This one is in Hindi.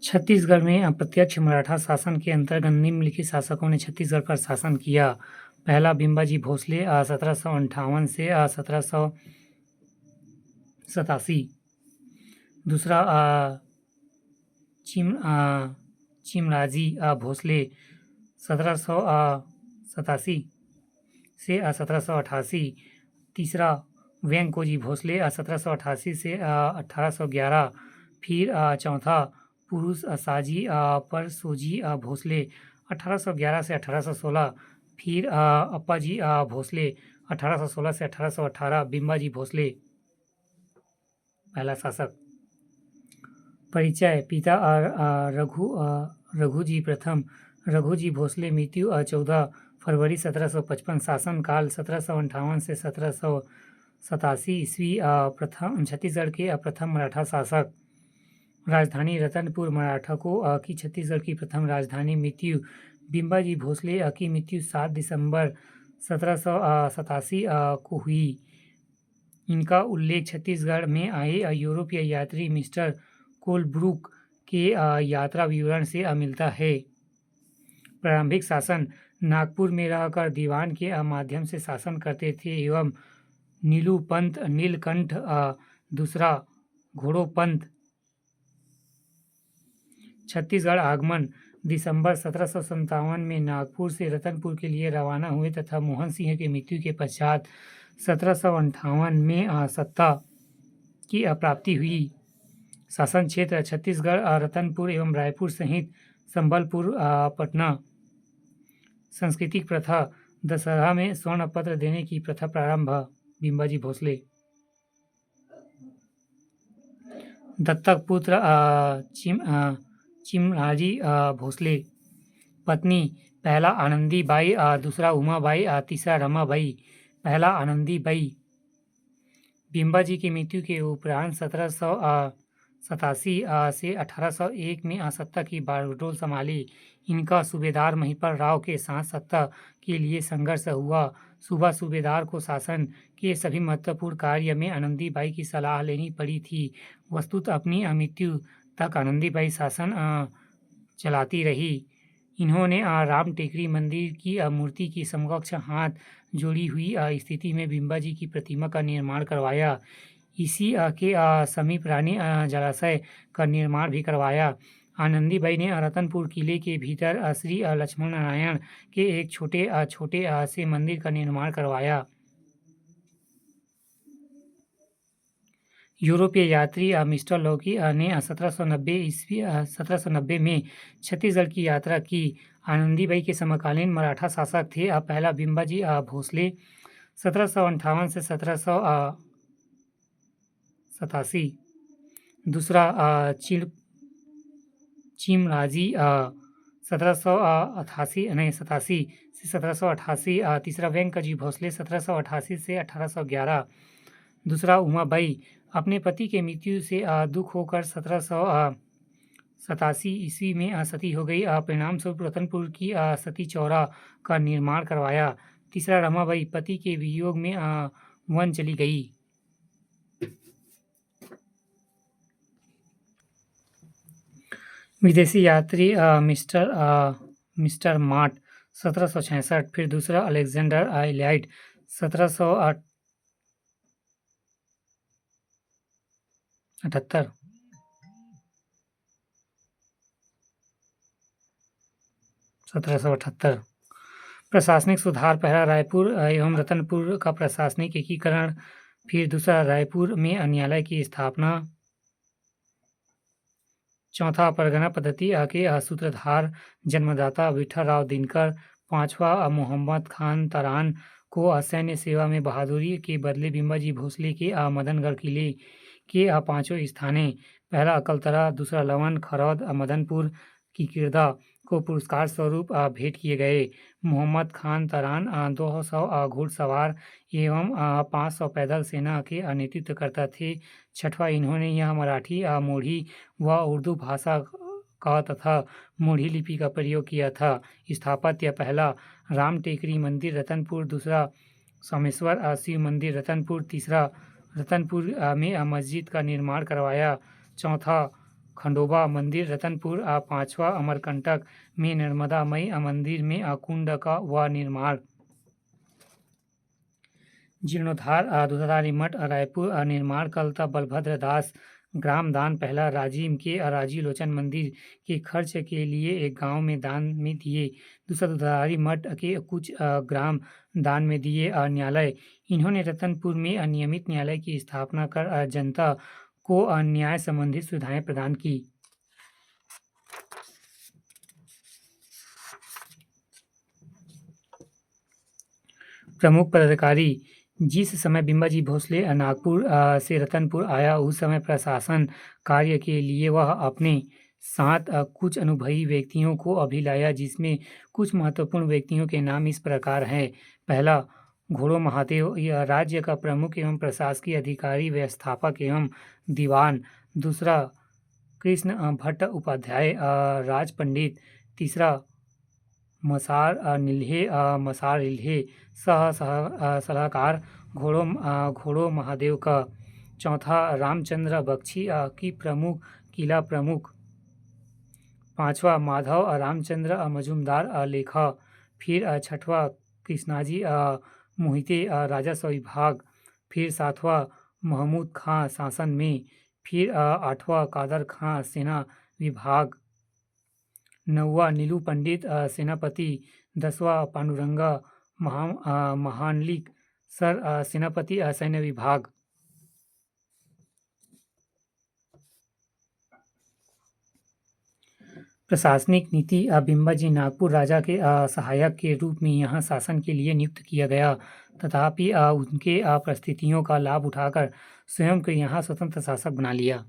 छत्तीसगढ़ में अप्रत्यक्ष मराठा शासन के अंतर्गत निम्नलिखित शासकों ने छत्तीसगढ़ पर शासन किया। पहला बिम्बाजी भोसले 1758 से 1787। दूसरा चिमराजी भोसले 1787 से 1788। तीसरा वेंकोजी भोसले 1788 से 1811। फिर चौथा पुरुष साजी परसोजी भोसले 1811 से 1816। फिर अप्पाजी भोसले 1816 से 1818। बिम्बाजी भोसले पहला शासक। परिचय। पिता रघुजी प्रथम रघुजी भोसले, मृत्यु 14 फरवरी 1755। शासनकाल 1758 से 1787 ईस्वी। प्रथम छत्तीसगढ़ के प्रथम मराठा शासक। राजधानी रतनपुर, मराठकों की छत्तीसगढ़ की प्रथम राजधानी। मृत्यु। बिम्बाजी भोसले की मृत्यु 7 दिसंबर 1787 को हुई। इनका उल्लेख छत्तीसगढ़ में आए यूरोपीय यात्री मिस्टर कोलब्रुक के यात्रा विवरण से मिलता है। प्रारंभिक शासन। नागपुर में रहकर दीवान के माध्यम से शासन करते थे एवं नीलूपंत नीलकंठ दूसरा घोड़ोपंत। छत्तीसगढ़ आगमन। दिसंबर 1757 में नागपुर से रतनपुर के लिए रवाना हुए तथा मोहन सिंह की मृत्यु के पश्चात 1758 में सत्ता की प्राप्ति हुई। शासन क्षेत्र। छत्तीसगढ़ रतनपुर एवं रायपुर सहित संबलपुर, पटना। सांस्कृतिक प्रथा। दशहरा में स्वर्ण पत्र देने की प्रथा प्रारंभ। बिम्बाजी भोसले। दत्तक पुत्र चिमराजी भोसले। पत्नी। पहला आनंदी बाई, दूसरा उमाबाई, तीसरा रमाबाई। पहला आनंदी बाई। बिम्बाजी की मृत्यु के उपरांत 1787 से 1801 में सत्ता की बागडोर संभाली। इनका सूबेदार महिपाल राव के साथ सत्ता के लिए संघर्ष हुआ। सूबा सूबेदार को शासन के सभी महत्वपूर्ण कार्य में आनंदीबाई की सलाह लेनी पड़ी थी। वस्तुतः अपनी मृत्यु तक आनंदीबाई शासन चलाती रही। इन्होंने राम टेकरी मंदिर की मूर्ति की समकक्ष हाथ जोड़ी हुई स्थिति में बिम्बाजी की प्रतिमा का निर्माण करवाया। इसी के समीप रानी जलाशय का निर्माण भी करवाया। आनंदीबाई ने रतनपुर किले के भीतर श्री लक्ष्मण नारायण के एक छोटे से मंदिर का निर्माण करवाया। यूरोपीय यात्री मिस्टर लॉकी ने 1790 में छत्तीसगढ़ की यात्रा की। आनंदीबाई के समकालीन मराठा शासक थे पहला बिम्बाजी भोसले 1758 से 1787। दूसरा चिमराजी 1787 से 1788। तीसरा वेंकजी भोसले 1788 से 1811। दूसरा उमाबाई। अपने पति के मृत्यु से दुख होकर 1787 ईस्वी में सती हो गई। परिणाम स्वरूप रतनपुर की सती चौरा का निर्माण करवाया। तीसरा रमाबाई। पति के वियोग में वन चली गई। विदेशी यात्री मिस्टर मार्ट 1766। फिर दूसरा अलेक्जेंडर एलाइट 1778। प्रशासनिक सुधार। पहला रायपुर एवं रतनपुर का प्रशासनिक एकीकरण। फिर दूसरा रायपुर में न्यायालय की स्थापना। चौथा परगना पद्धति के सूत्रधार जन्मदाता विठलराव दिनकर। पांचवा मोहम्मद खान तरान को सैन्य सेवा में बहादुरी के बदले बिम्बाजी भोसले के मदनगढ़ किले के पांचों स्थाने। पहला अकलतरा, दूसरा लवन, खरौद, मदनपुर की किरदा को पुरस्कार स्वरूप भेंट किए गए। मोहम्मद खान तरान 200 घुड़सवार एवं 500 पैदल सेना के नेतृत्व करता थे। छठवां, इन्होंने यह मराठी, मोढ़ी व उर्दू भाषा का तथा मोढ़ी लिपि का प्रयोग किया था। स्थापत्य। पहला राम टेकरी मंदिर रतनपुर, दूसरा सोमेश्वर शिव मंदिर रतनपुर, तीसरा रतनपुर में मस्जिद का निर्माण करवाया। चौथा खंडोबा मंदिर रतनपुर। पाँचवा अमरकंटक में नर्मदा मई मंदिर में कुंड का व निर्माण। जीर्णोद्धार दूधाधारी मठ रायपुर निर्माण कलता बलभद्र दास ग्राम दान। पहला राजिम के राजीव लोचन मंदिर के खर्च के लिए एक गांव में दान में दिए। दूसरा दूधाधारी मठ के कुछ ग्राम दान में दिए। न्यायालय इन्होंने रतनपुर में नियमित न्यायालय की स्थापना कर जनता को न्याय संबंधी सुविधाएं प्रदान की। प्रमुख पदाधिकारी जिस समय बिंबाजी भोसले नागपुर से रतनपुर आया उस समय प्रशासन कार्य के लिए वह अपने साथ कुछ अनुभवी व्यक्तियों को अभी लाया, जिसमें कुछ महत्वपूर्ण व्यक्तियों के नाम इस प्रकार हैं। पहला, घोड़ो महादेव, यह राज्य का प्रमुख एवं प्रशासकीय अधिकारी, व्यवस्थापक एवं दीवान। दूसरा, कृष्ण भट्ट उपाध्याय, राज पंडित। तीसरा, मसार नील्हे सलाहकार घोड़ो महादेव का। चौथा, रामचंद्र बख्शी की प्रमुख किला प्रमुख। पांचवा, माधव रामचंद्र मजूमदार लेखा। फिर छठवा, कृष्णाजी मोहिते राजस्व विभाग। फिर सातवां, महमूद खां शासन में। फिर आठवां, कादर खां सेना विभाग। नौवा, नीलू पंडित सेनापति। 10वां, पांडुरंगा महानलिक सर सेनापति सैन्य विभाग। प्रशासनिक नीति बिंबाजी नागपुर राजा के सहायक के रूप में यहाँ शासन के लिए नियुक्त किया गया, तथापि उनके परिस्थितियों का लाभ उठाकर स्वयं को यहाँ स्वतंत्र शासक बना लिया।